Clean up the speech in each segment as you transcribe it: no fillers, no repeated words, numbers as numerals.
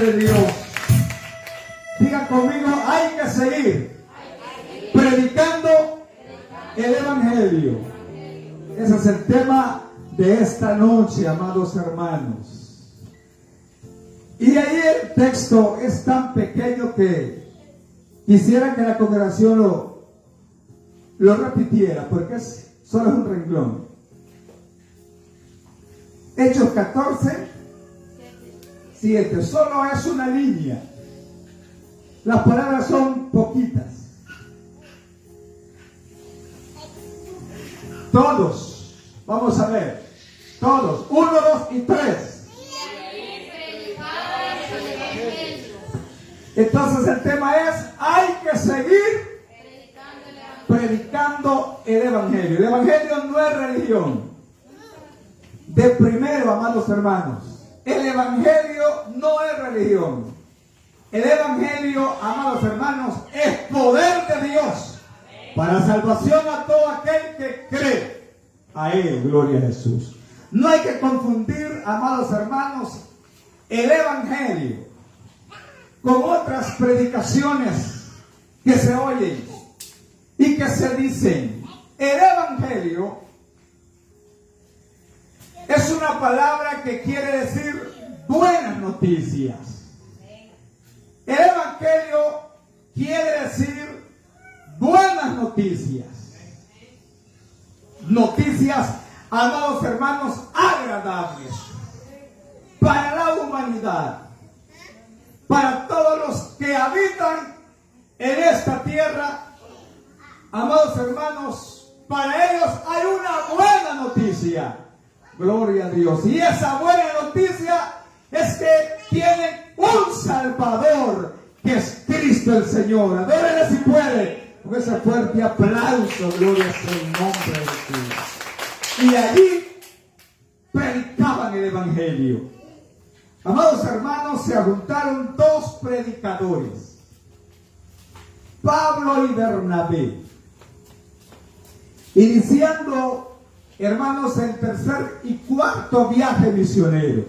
de Dios. Diga conmigo, hay que seguir predicando el Evangelio. Ese es el tema de esta noche, amados hermanos. Y ahí el texto es tan pequeño que quisiera que la congregación lo repitiera, porque solo es un renglón. Hechos 14, 7, solo es una línea. Las palabras son poquitas. Todos, vamos a ver, todos, 1, 2 y 3. Entonces el tema es, hay que seguir predicando el Evangelio. El Evangelio no es religión. De primero, amados hermanos, el Evangelio no es religión. El Evangelio, amados hermanos, es poder de Dios para salvación a todo aquel que cree a Él. Gloria a Jesús. No hay que confundir, amados hermanos, el Evangelio con otras predicaciones que se oyen y que se dicen. El Evangelio es una palabra que quiere decir buenas noticias. El Evangelio quiere decir buenas noticias. Noticias, amados hermanos, agradables para la humanidad, para todos los que habitan en esta tierra. Amados hermanos, para ellos hay una buena noticia. Gloria a Dios. Y esa buena noticia es que tienen un Salvador, que es Cristo el Señor. Adórele si puede, con ese fuerte aplauso. Gloria al nombre de Jesús. Y allí predicaban el Evangelio. Amados hermanos, se juntaron dos predicadores, Pablo y Bernabé, iniciando, hermanos, el tercer y cuarto viaje misionero.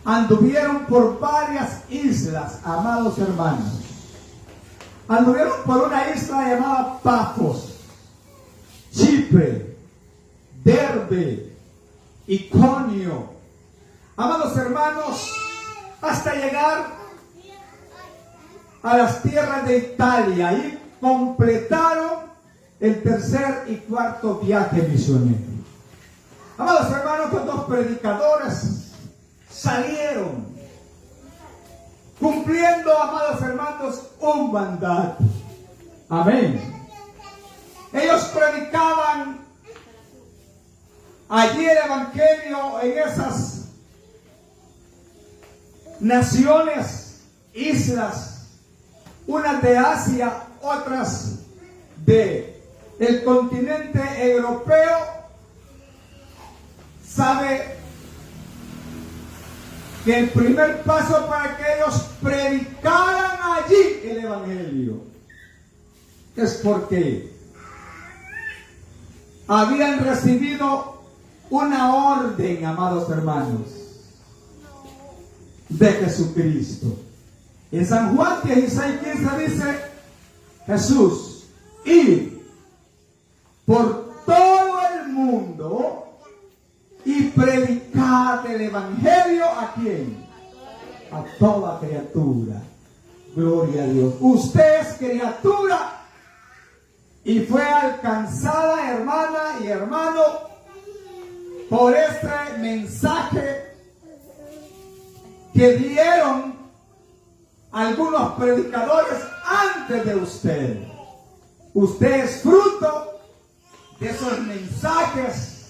Anduvieron por varias islas, amados hermanos. Anduvieron por una isla llamada Pafos, Chipre, Derbe, Iconio. Amados hermanos, hasta llegar a las tierras de Italia, y completaron el tercer y cuarto viaje misionero. Amados hermanos, los dos predicadores salieron cumpliendo, amados hermanos, un mandato. Amén. Ellos predicaban allí el Evangelio en esas naciones, islas, unas de Asia, otras del continente europeo. Sabe que el primer paso para que ellos predicaran allí el Evangelio es porque habían recibido una orden, amados hermanos, de Jesucristo. En San Juan 16:15 dice Jesús: ir por todo el mundo y predicar el Evangelio ¿a quién? A toda criatura. Gloria a Dios. Usted es criatura y fue alcanzada, hermana y hermano, por este mensaje que dieron algunos predicadores antes de usted. Usted es fruto de esos mensajes,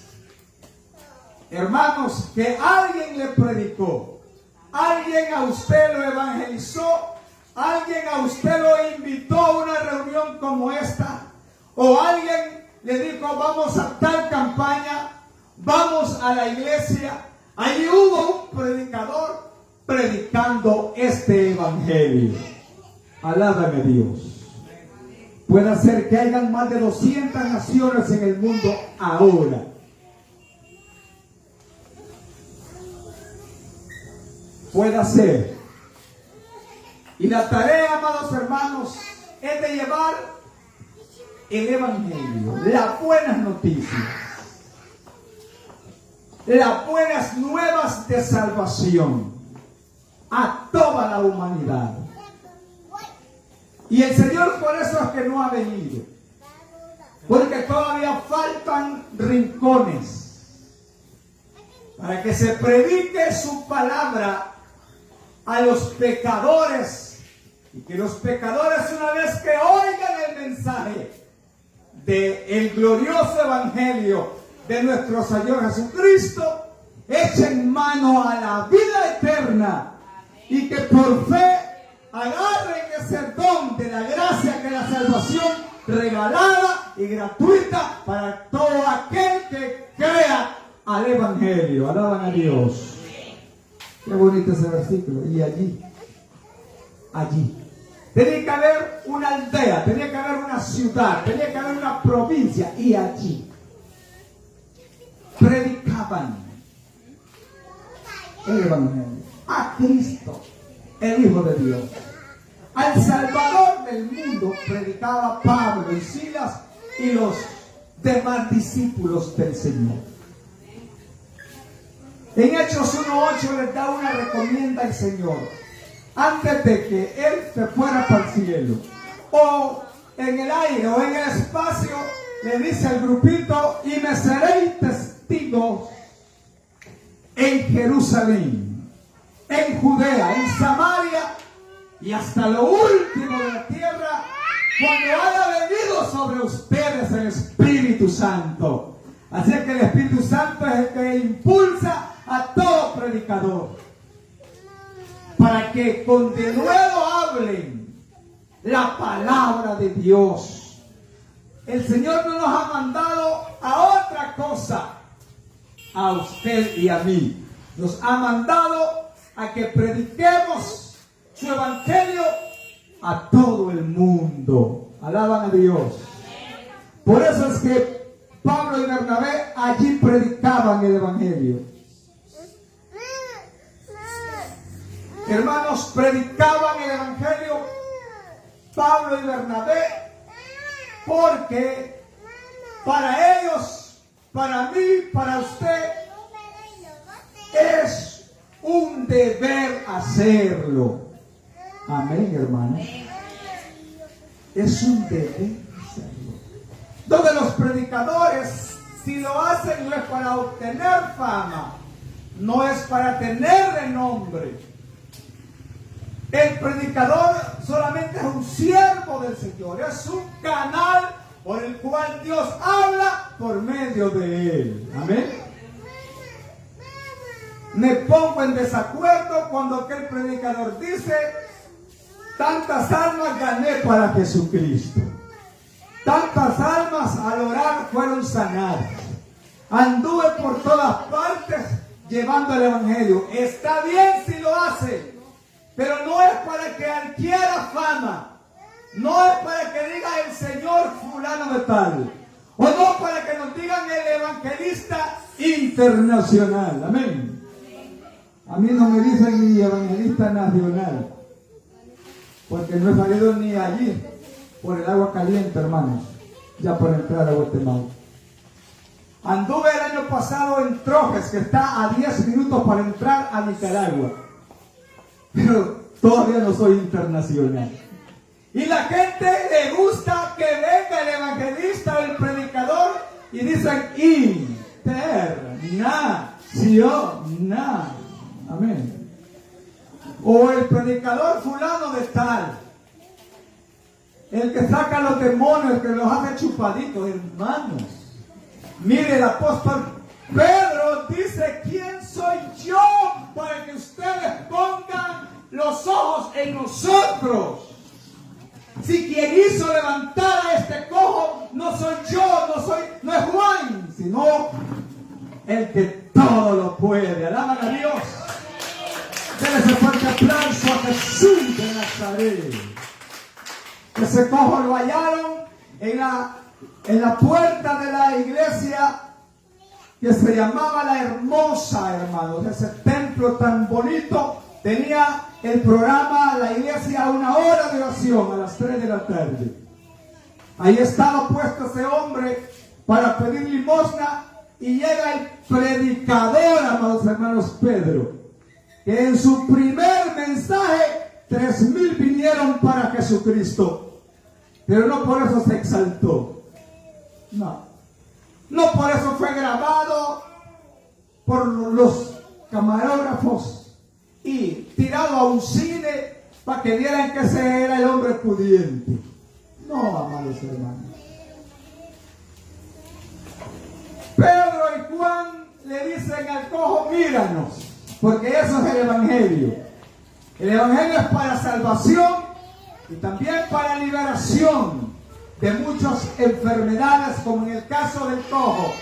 hermanos, que alguien le predicó. Alguien a usted lo evangelizó. Alguien a usted lo invitó a una reunión como esta. O alguien le dijo: vamos a tal campaña, vamos a la iglesia. Allí hubo un predicador predicando este evangelio. Alábame Dios. Puede ser que hayan más de 200 naciones en el mundo ahora. pueda hacer. Y la tarea, amados hermanos, es de llevar el Evangelio, las buenas noticias, las buenas nuevas de salvación a toda la humanidad. Y el Señor por eso es que no ha venido, porque todavía faltan rincones para que se predique su palabra a los pecadores, y que los pecadores, una vez que oigan el mensaje del glorioso evangelio de nuestro Señor Jesucristo, echen mano a la vida eterna y que por fe agarren ese don de la gracia, que es la salvación regalada y gratuita para todo aquel que crea al evangelio. Alaban a Dios. Qué bonito ese versículo. Y allí tenía que haber una aldea, tenía que haber una ciudad, tenía que haber una provincia, y allí predicaban el evangelio a Cristo, el Hijo de Dios. Al Salvador del mundo predicaba Pablo y Silas y los demás discípulos del Señor. En Hechos 1:8 les da una recomienda al Señor antes de que Él se fuera para el cielo, o en el aire o en el espacio. Le dice al grupito: y me seréis testigos en Jerusalén, en Judea, en Samaria y hasta lo último de la tierra, cuando haya venido sobre ustedes el Espíritu Santo. Así que el Espíritu Santo es el que impulsa a todo predicador para que con denuedo hablen la palabra de Dios. El Señor no nos ha mandado a otra cosa, a usted y a mí. Nos ha mandado a que prediquemos su evangelio a todo el mundo. Alaban a Dios. Por eso es que Pablo y Bernabé allí predicaban el evangelio. Hermanos, predicaban el evangelio Pablo y Bernabé porque para ellos, para mí, para usted, es un deber hacerlo. Amén, hermanos. Es un deber hacerlo. Donde los predicadores, si lo hacen, no es para obtener fama, no es para tener renombre. El predicador solamente es un siervo del Señor, es un canal por el cual Dios habla por medio de él. Amén. Me pongo en desacuerdo cuando aquel predicador dice: tantas almas gané para Jesucristo, tantas almas al orar fueron sanadas, anduve por todas partes llevando el evangelio. Está bien si lo hace, pero no es para que adquiera fama, no es para que diga el Señor fulano de tal, o no para que nos digan el evangelista internacional. Amén. A mí no me dicen ni evangelista nacional, porque no he salido ni allí por el agua caliente, hermanos, ya por entrar a Guatemala. Anduve el año pasado en Trojes, que está a 10 minutos para entrar a Nicaragua, pero todavía no soy internacional. Y la gente le gusta que venga el evangelista, el predicador, y dicen internacional. Amén. O el predicador fulano de tal, el que saca a los demonios, el que los hace chupaditos. Hermanos, mire, el apóstol Pedro dice: ¿quién soy yo para que ustedes pongan los ojos en nosotros? Si quien hizo levantar a este cojo no soy yo, no es Juan, sino el que todo lo puede. Alaban a Dios. Denle ese fuerte aplauso a Jesús de Nazaret. Ese cojo lo hallaron en la puerta de la iglesia que se llamaba La Hermosa, hermanos. Ese templo tan bonito tenía el programa La Iglesia una hora de oración a las 3 de la tarde. Ahí estaba puesto ese hombre para pedir limosna y llega el predicador, amados hermanos, Pedro, que en su primer mensaje 3,000 vinieron para Jesucristo, pero no por eso se exaltó. No por eso fue grabado por los camarógrafos y tirado a un cine para que vieran que ese era el hombre pudiente. No, amados hermanos. Pedro y Juan le dicen al cojo, míranos, porque eso es el Evangelio. El Evangelio es para salvación y también para liberación de muchas enfermedades, como en el caso del cojo.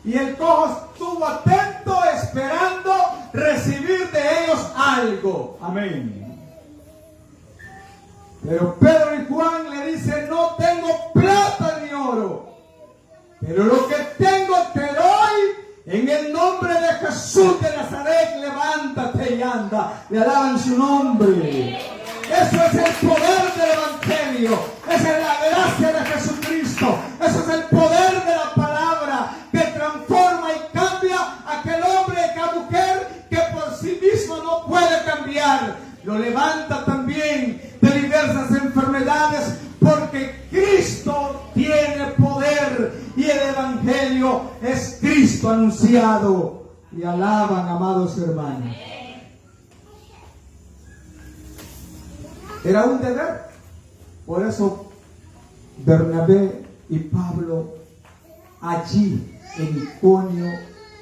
Y el cojo estuvo atento, esperando recibir de ellos algo. Amén. Pero Pedro y Juan le dicen, no tengo plata ni oro, pero lo que tengo te doy. En el nombre de Jesús de Nazaret, levántate y anda. Le alaban su nombre. Eso es el poder del Evangelio. Esa es la gracia de Jesucristo. Eso es el poder de la palabra que transforma y cambia a aquel hombre y aquella mujer que por sí mismo no puede cambiar. Lo levanta también de diversas enfermedades, porque Cristo tiene poder y el Evangelio es Cristo anunciado. Y alaban, amados hermanos. Era un deber. Por eso Bernabé y Pablo allí en Iconio,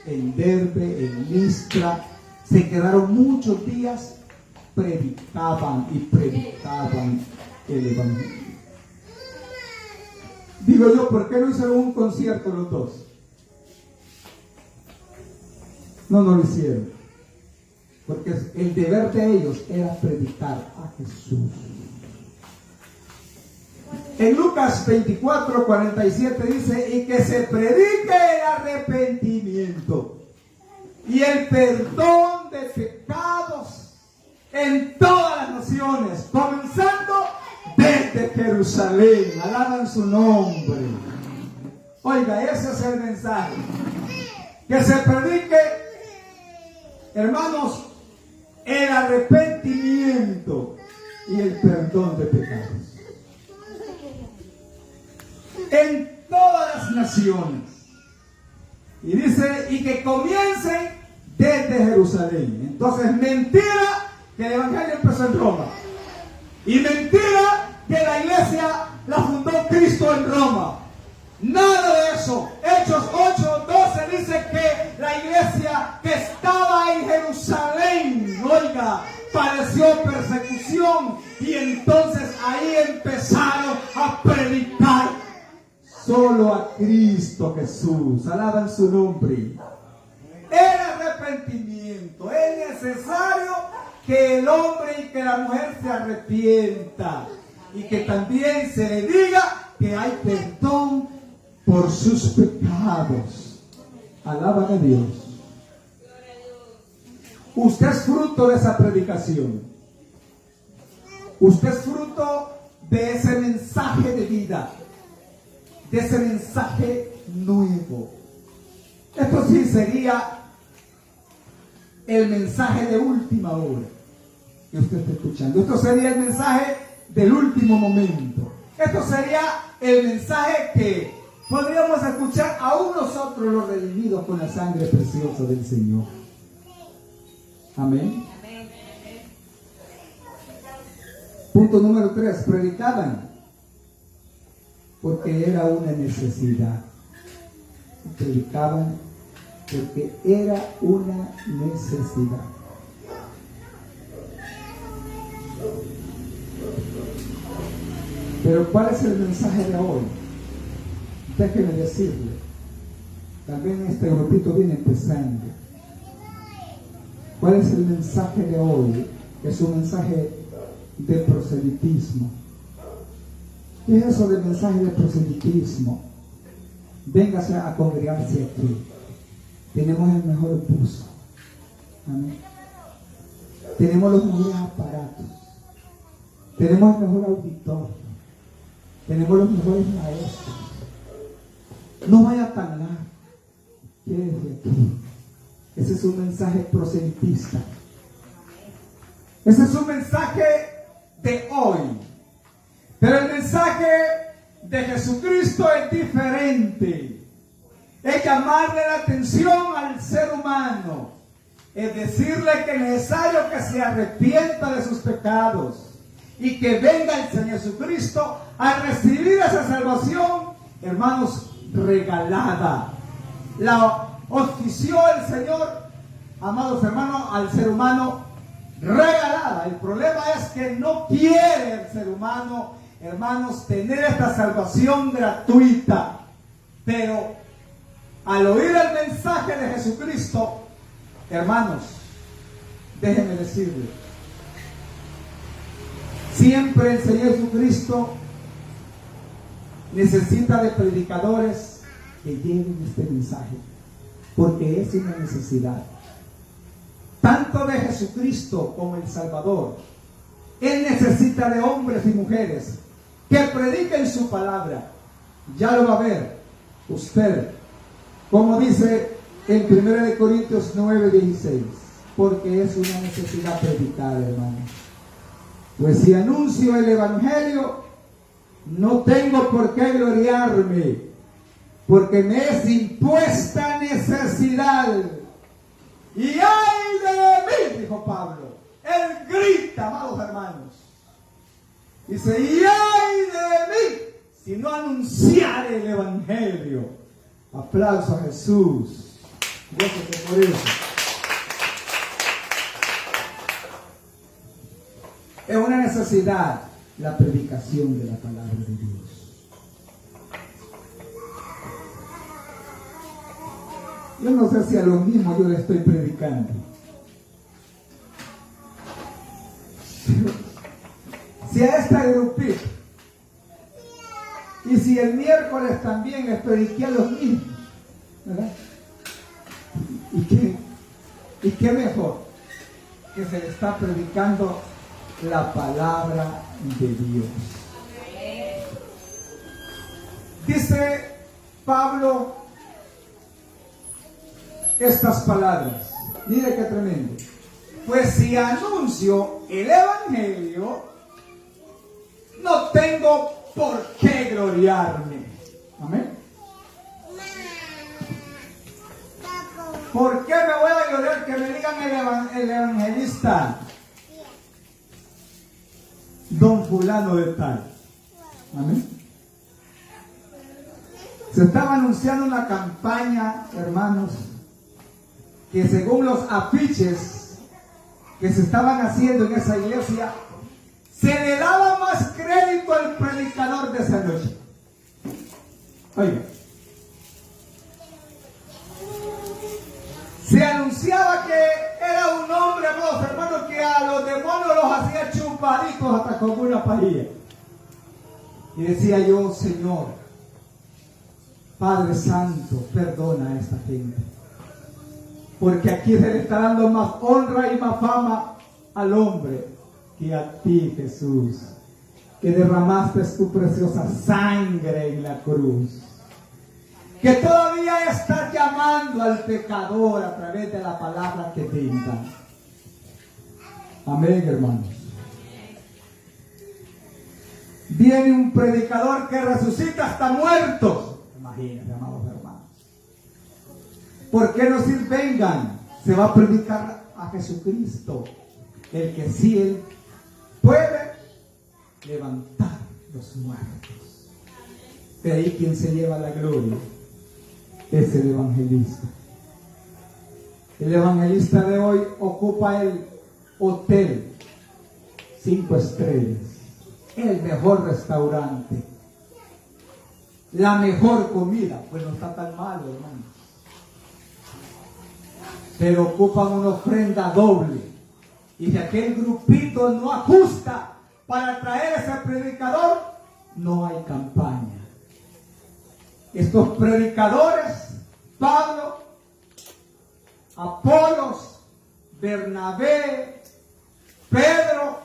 en Derbe, en Listra, se quedaron muchos días, predicaban y predicaban el Evangelio. Digo yo, ¿por qué no hicieron un concierto los dos? No lo hicieron. Porque el deber de ellos era predicar a Jesús. En Lucas 24:47 dice, y que se predique el arrepentimiento y el perdón de pecados en todas las naciones, comenzando desde Jerusalén. Alaban su nombre. Oiga, ese es el mensaje. Que se predique, hermanos, el arrepentimiento y el perdón de pecados en todas las naciones. Y dice, y que comiencen desde Jerusalén. Entonces, mentira que el Evangelio empezó en Roma. Y mentira que la iglesia la fundó Cristo en Roma. Nada de eso. Hechos 8:12 dice que la iglesia que estaba en Jerusalén, oiga, padeció persecución, y entonces ahí empezaron a predicar solo a Cristo Jesús. Alaban su nombre. El arrepentimiento. Es necesario que el hombre y que la mujer se arrepienta, y que también se le diga que hay perdón por sus pecados. Alaban a Dios. Usted es fruto de esa predicación. Usted es fruto de ese mensaje de vida, de ese mensaje nuevo. Esto sí sería el mensaje de última hora que usted está escuchando. Esto sería el mensaje del último momento. Esto sería el mensaje que podríamos escuchar aún nosotros, los redimidos con la sangre preciosa del Señor. Amén. Punto número 3. Predicaban porque era una necesidad. Predicaban porque era una necesidad. Pero ¿cuál es el mensaje de hoy? Déjeme decirle, también este grupito viene empezando. ¿Cuál es el mensaje de hoy? Es un mensaje de proselitismo. ¿Qué es eso del mensaje de proselitismo? Véngase a congregarse aquí. Tenemos el mejor bus. Amén. tenemos los mejores aparatos, tenemos el mejor auditorio, tenemos los mejores maestros. No vaya tan largo. Quédese aquí. Ese es un mensaje proselitista. Ese es un mensaje de hoy. Pero el mensaje de Jesucristo es diferente. Es llamarle la atención al ser humano. Es decirle que es necesario que se arrepienta de sus pecados y que venga el Señor Jesucristo a recibir esa salvación, hermanos, regalada. La ofició el Señor, amados hermanos, al ser humano regalada. El problema es que no quiere el ser humano, hermanos, tener esta salvación gratuita. Pero al oír el mensaje de Jesucristo, hermanos, déjenme decirles, siempre el Señor Jesucristo necesita de predicadores que lleven este mensaje, porque es una necesidad tanto de Jesucristo como el Salvador. Él necesita de hombres y mujeres que prediquen su palabra. Ya lo va a ver usted, como dice en 1 Corintios 9:16, porque es una necesidad predicar, hermanos. Pues si anuncio el Evangelio, no tengo por qué gloriarme, porque me es impuesta necesidad. Y ay de mí, dijo Pablo. Él grita, amados hermanos. Dice, y ay de mí, si no anunciare el Evangelio. Aplauso a Jesús. Gracias por eso. Es una necesidad la predicación de la palabra de Dios. Yo no sé si a lo mismo yo le estoy predicando. Si a esta grupito, y si el miércoles también les prediqué a los mismos, ¿verdad? ¿Y qué mejor que se le está predicando la palabra de Dios? Dice Pablo estas palabras. Mire qué tremendo. Pues si anuncio el Evangelio, no tengo por qué gloriarme. Amén. ¿Por qué me voy a gloriar que me digan el evangelista don fulano de tal? Amén. Se estaba anunciando una campaña, hermanos, que según los afiches que se estaban haciendo en esa iglesia, se le daba más crédito al predicador de esa noche. Oiga, se anunciaba que era un hombre, amados hermanos, que a los demonios los hacía chupaditos hasta con una pajilla. Y decía yo, Señor, Padre Santo, perdona a esta gente, porque aquí se le está dando más honra y más fama al hombre que a ti, Jesús, que derramaste tu preciosa sangre en la cruz, que todavía estás llamando al pecador a través de la palabra que brinda. Amén, hermanos. Viene un predicador que resucita hasta muertos. Imagínense, amados hermanos. ¿Por qué no vengan? Se va a predicar a Jesucristo, el que sí él puede levantar los muertos. De ahí quien se lleva la gloria es el evangelista. El evangelista de hoy ocupa el hotel 5 estrellas, el mejor restaurante, la mejor comida. Pues no está tan malo, hermano. Pero ocupan una ofrenda doble. Y si aquel grupito no ajusta para traer ese predicador, no hay campaña. Estos predicadores, Pablo, Apolos, Bernabé, Pedro,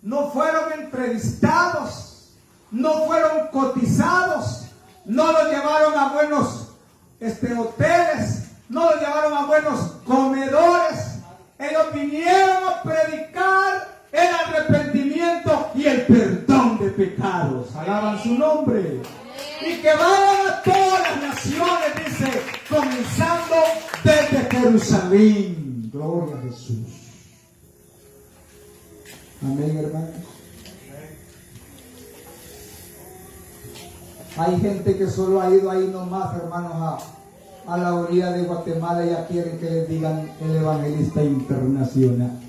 no fueron entrevistados, no fueron cotizados, no los llevaron a buenos hoteles, no los llevaron a buenos comedores. Ellos vinieron a predicar el arrepentimiento y el perdón de pecados. Alaban su nombre. Y que vayan a todas las naciones, dice, comenzando desde Jerusalén. Gloria a Jesús. Amén, hermanos. Hay gente que solo ha ido ahí nomás, hermanos, a la orilla de Guatemala y ya quieren que les digan el evangelista internacional.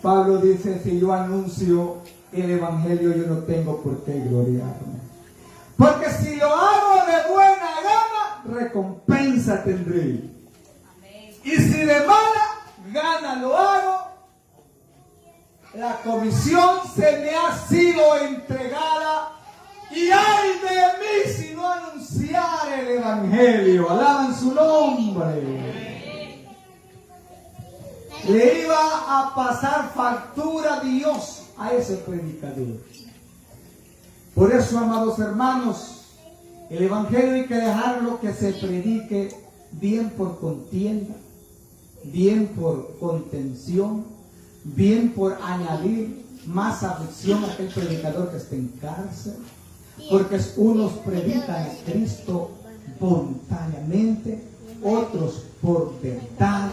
Pablo dice, si yo anuncio el evangelio, yo no tengo por qué gloriarme. Porque si lo hago de buena gana, recompensa tendré. Y si de mala gana lo hago, la comisión se me ha sido entregada. Y ay de mí si no anunciar el evangelio. Alaban su nombre. Le iba a pasar factura a Dios a ese predicador. Por eso, amados hermanos, el evangelio hay que dejarlo que se predique bien por contienda, bien por contención, bien por añadir más aflicción a aquel predicador que está en cárcel. Porque unos predican a Cristo voluntariamente, otros por verdad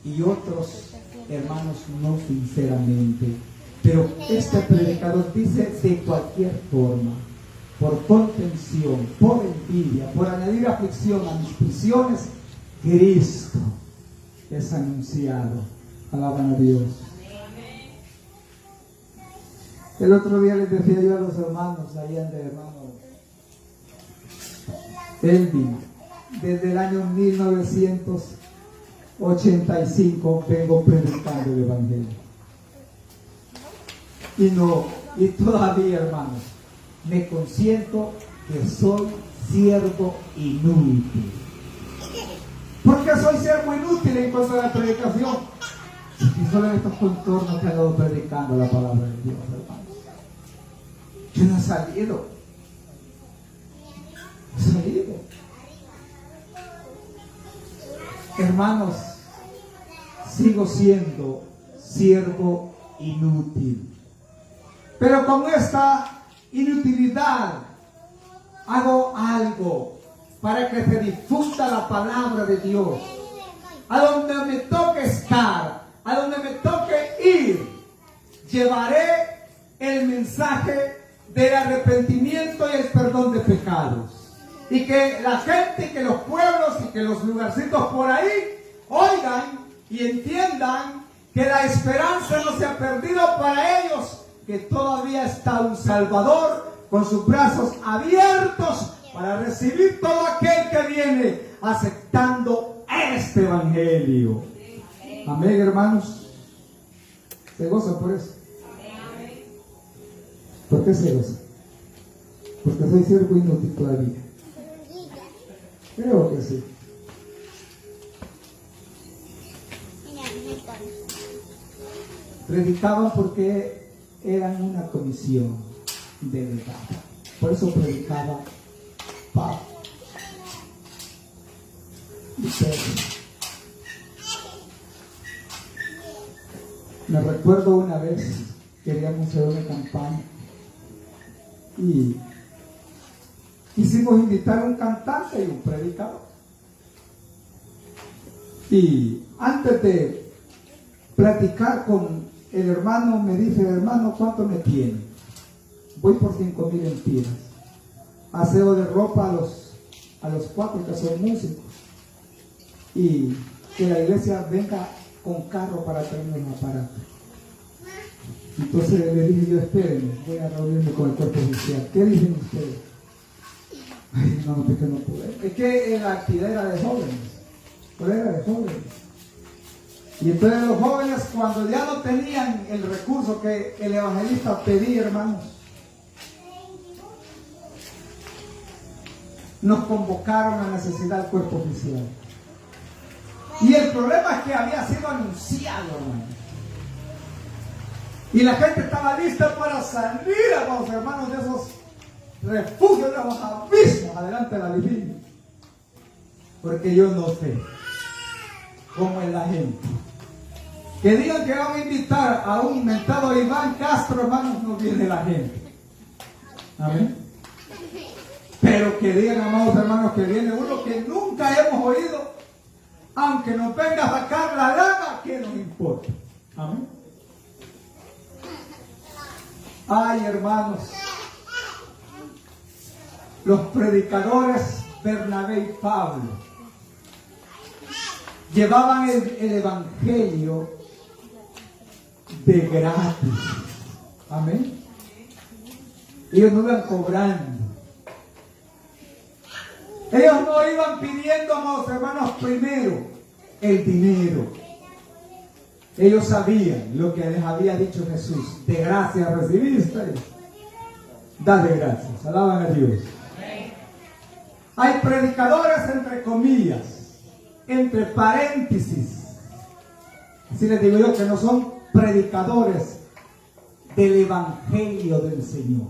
y otros, hermanos, no sinceramente. Pero este predicador dice de cualquier forma, por contención, por envidia, por añadir aflicción a mis prisiones, Cristo es anunciado. Alaban a Dios. El otro día les decía yo a los hermanos, allá de hermano Elvin, desde el año 1985 vengo predicando el evangelio. Y todavía, hermanos, me consiento que soy siervo inútil. ¿Por qué soy siervo inútil en cuanto a la predicación? Y solo en estos contornos que he andado predicando la palabra de Dios, hermanos. Yo no he salido. Hermanos, sigo siendo siervo inútil. Pero con esta inutilidad hago algo para que se difunda la palabra de Dios. A donde me toque estar, a donde me toque ir, llevaré el mensaje del arrepentimiento y el perdón de pecados. Y que la gente, que los pueblos y que los lugarcitos por ahí oigan y entiendan que la esperanza no se ha perdido para ellos, que todavía está un Salvador con sus brazos abiertos para recibir todo aquel que viene aceptando este evangelio. Amén, hermanos. ¿Se goza por eso? ¿Por qué se goza? Porque soy siervo inútil todavía. Creo que sí. Predicaban porque eran una comisión delegada. Por eso predicaba Pablo y Pedro. Me recuerdo una vez queríamos hacer una campaña y quisimos invitar a un cantante y un predicador. Y antes de platicar con el hermano, me dice: hermano, ¿cuánto me tiene? Voy por 5,000 empiras. Aseo de ropa a los 4 que son músicos. Y que la iglesia venga con carro para traerme un aparato. Entonces le dije yo: espérenme, voy a reunirme con el cuerpo oficial. ¿Qué dicen ustedes? Ay, no, porque no pude. Es que la actividad era de jóvenes. Pero era de jóvenes. Y entonces los jóvenes, cuando ya no tenían el recurso que el evangelista pedía, hermanos, nos convocaron a necesidad del cuerpo oficial. Y el problema es que había sido anunciado, hermano. Y la gente estaba lista para salir, amados hermanos, de esos refugios, de los abismos, adelante de la Biblia. Porque yo no sé cómo es la gente. Que digan que van a invitar a un mentado Iván Castro, hermanos, no viene la gente. Amén. Pero que digan, amados hermanos, que viene uno que nunca hemos oído, aunque nos venga a sacar la lana, ¿qué nos importa? Amén. Ay, hermanos, los predicadores Bernabé y Pablo llevaban el evangelio de gratis. Amén. Ellos no iban cobrando. Ellos no iban pidiendo, amados hermanos, primero el dinero. Ellos sabían lo que les había dicho Jesús. De gracia recibiste, dale gracias. Alaban a Dios. Hay predicadores entre comillas, entre paréntesis. Así les digo yo, que no son predicadores del evangelio del Señor.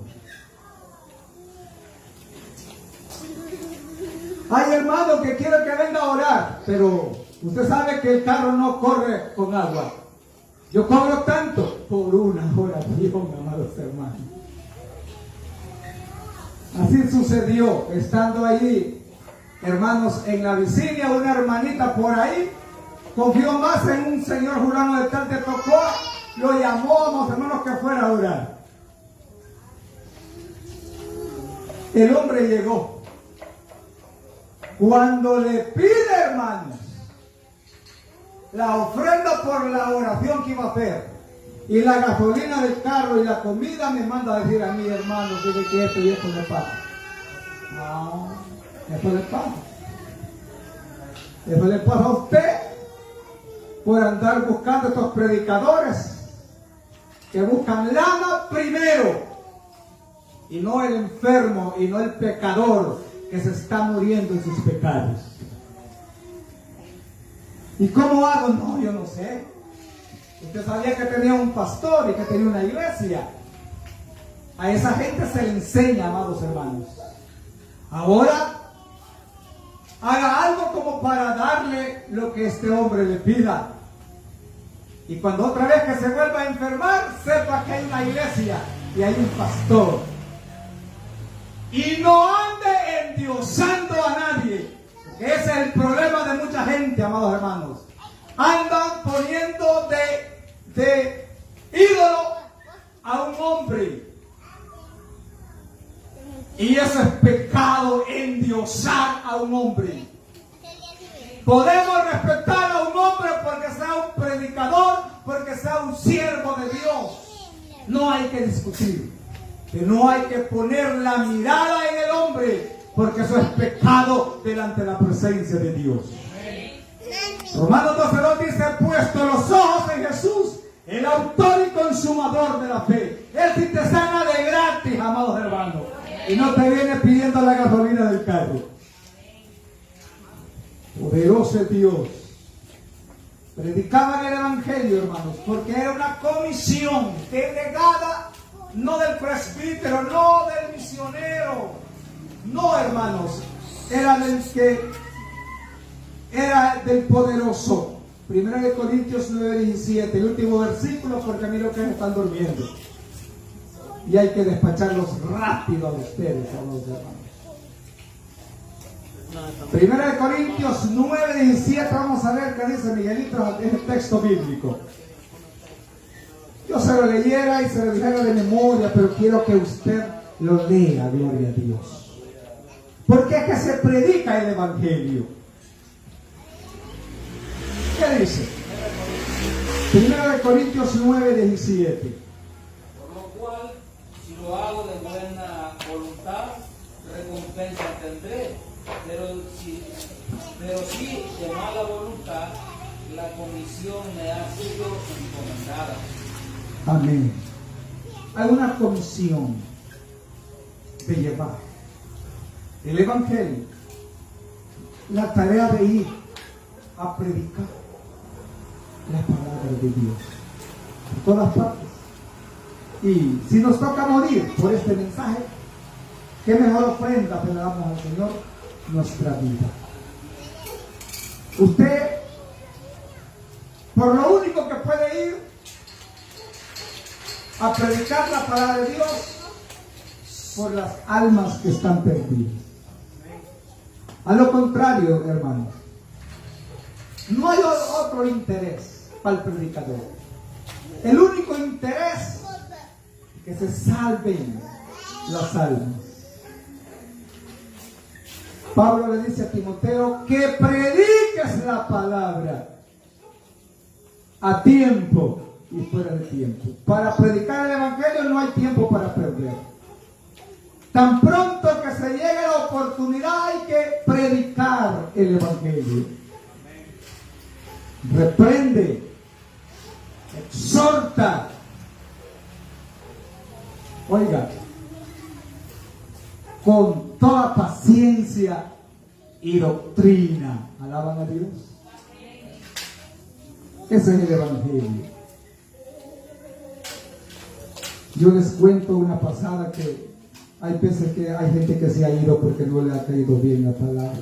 Hay hermano que quiere que venga a orar, pero usted sabe que el carro no corre con agua. Yo cobro tanto por una oración, amados hermanos. Así sucedió, estando allí, hermanos, en la vecina, una hermanita por ahí confió más en un señor fulano de tal, te tocó, lo llamó, amados hermanos, que fuera a orar. El hombre llegó. Cuando le pide, hermanos, la ofrenda por la oración que iba a hacer, y la gasolina del carro y la comida, me manda a decir a mí, hermano, que esto y esto me pasa. No, eso le pasa. Eso le pasa a usted por andar buscando estos predicadores que buscan lana primero, y no el enfermo, y no el pecador que se está muriendo en sus pecados. ¿Y cómo hago? No, yo no sé. Usted sabía que tenía un pastor y que tenía una iglesia. A esa gente se le enseña, amados hermanos. Ahora, haga algo como para darle lo que este hombre le pida. Y cuando otra vez que se vuelva a enfermar, sepa que hay una iglesia y hay un pastor. Y no ande endiosando a nadie. Porque ese es el problema de mucha gente, amados hermanos. Andan poniendo de ídolo a un hombre. Y eso es pecado, endiosar a un hombre. Podemos respetar a un hombre porque sea un predicador, porque sea un siervo de Dios. No hay que discutir. Que no hay que poner la mirada en el hombre, porque eso es pecado delante de la presencia de Dios. Romanos 12:2 dice: puesto los ojos en Jesús, el autor y consumador de la fe. Él sí te sana de gratis, amados hermanos, y no te viene pidiendo la gasolina del carro. Poderoso es Dios. Predicaban el evangelio, hermanos, porque era una comisión delegada, no del presbítero, no del misionero, no, hermanos, era del poderoso. 1 Corintios 9:17, el último versículo, porque a mí lo que están durmiendo y hay que despacharlos rápido a ustedes, amados hermanos. 1 Corintios 9:17, vamos a ver qué dice Miguelito en el texto bíblico. Yo se lo leyera y se lo dijera de memoria, pero quiero que usted lo lea, gloria a Dios. Porque es que se predica el evangelio. ¿Qué dice? 1 Corintios 9:17. Por lo cual, si lo hago de buena voluntad, recompensa tendré. Pero si de mala voluntad, la comisión me ha sido encomendada. Amén. Hay una comisión de llevar el evangelio, la tarea de ir a predicar la palabra de Dios por todas partes. Y si nos toca morir por este mensaje, ¿qué mejor ofrenda que le damos al Señor? Nuestra vida. Usted, por lo único que puede ir a predicar la palabra de Dios, por las almas que están perdidas. A lo contrario, hermanos, no hay otro interés para el predicador. El único interés es que se salven las almas. Pablo le dice a Timoteo que prediques la palabra a tiempo y fuera de tiempo. Para predicar el evangelio no hay tiempo para perder. Tan pronto que se llegue la oportunidad hay que predicar el evangelio. Reprende, exhorta. Oiga, con toda paciencia y doctrina. ¿Alaban a Dios? Ese es el evangelio. Yo les cuento una pasada que hay veces que hay gente que se ha ido porque no le ha caído bien la palabra.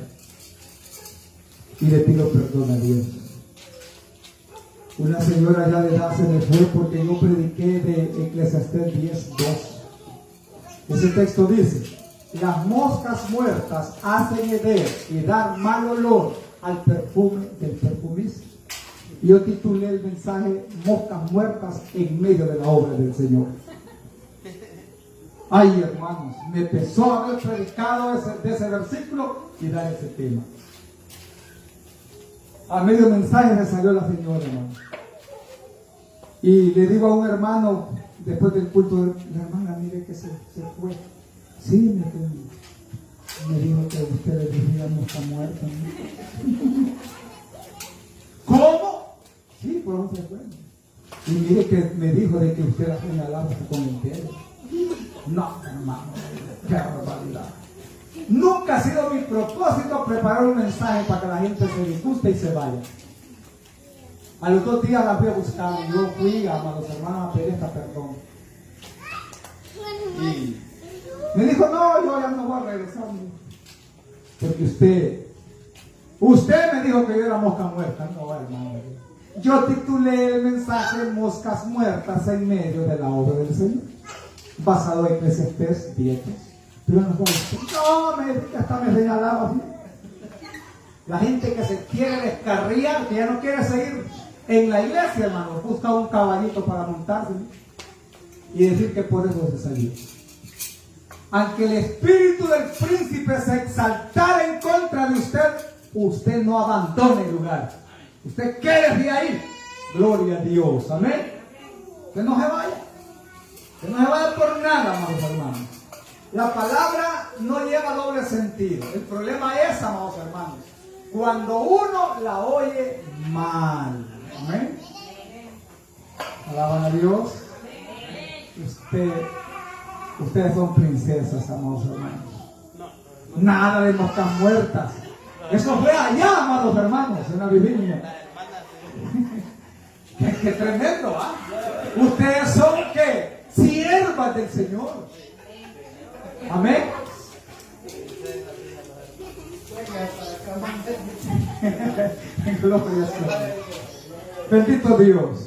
Y le pido perdón a Dios. Una señora ya de edad se me fue porque yo prediqué de Eclesiastés 10:2. Ese texto dice: las moscas muertas hacen heder y dar mal olor al perfume del perfumista. Y yo titulé el mensaje: moscas muertas en medio de la obra del Señor. Ay, hermanos, me pesó haber predicado de ese versículo y dar ese tema. A medio mensaje me salió la señora, hermano. Y le digo a un hermano, después del culto, la hermana, mire que se fue. Sí, me dijo que ustedes vivían mosca muerta, ¿no? ¿Cómo? Sí, por eso se fue. Y mire que me dijo de que usted la señalaba con el dedo. No, hermano, qué barbaridad. Nunca ha sido mi propósito preparar un mensaje para que la gente se disguste y se vaya. A los 2 días la fui a buscar y yo fui a los hermanos a pedir esta perdón. Y me dijo: no, yo ya no voy a regresar. Porque usted me dijo que yo era mosca muerta. No, hermano. Yo titulé el mensaje: moscas muertas en medio de la obra del Señor, basado en Eclesiastés 10. Pero no, hasta me señalaba así. La gente que se quiere descarriar, que ya no quiere seguir en la iglesia, hermano, busca un caballito para montarse y decir que por eso se salió. Aunque el espíritu del príncipe se exaltara en contra de usted, usted no abandone el lugar. Usted quédese ahí. Gloria a Dios. Amén. Que no se vaya. Que no se vaya por nada, amados hermanos. La palabra no lleva doble sentido. El problema es, amados hermanos, cuando uno la oye mal. Amén. Alaban a Dios. Ustedes son princesas, amados hermanos. Nada de moscas muertas. Eso fue allá, amados hermanos, en la Biblia. Qué tremendo, ¿ah? Ustedes son, ¿qué? Siervas del Señor. Amén. Gloria a Dios. Bendito Dios.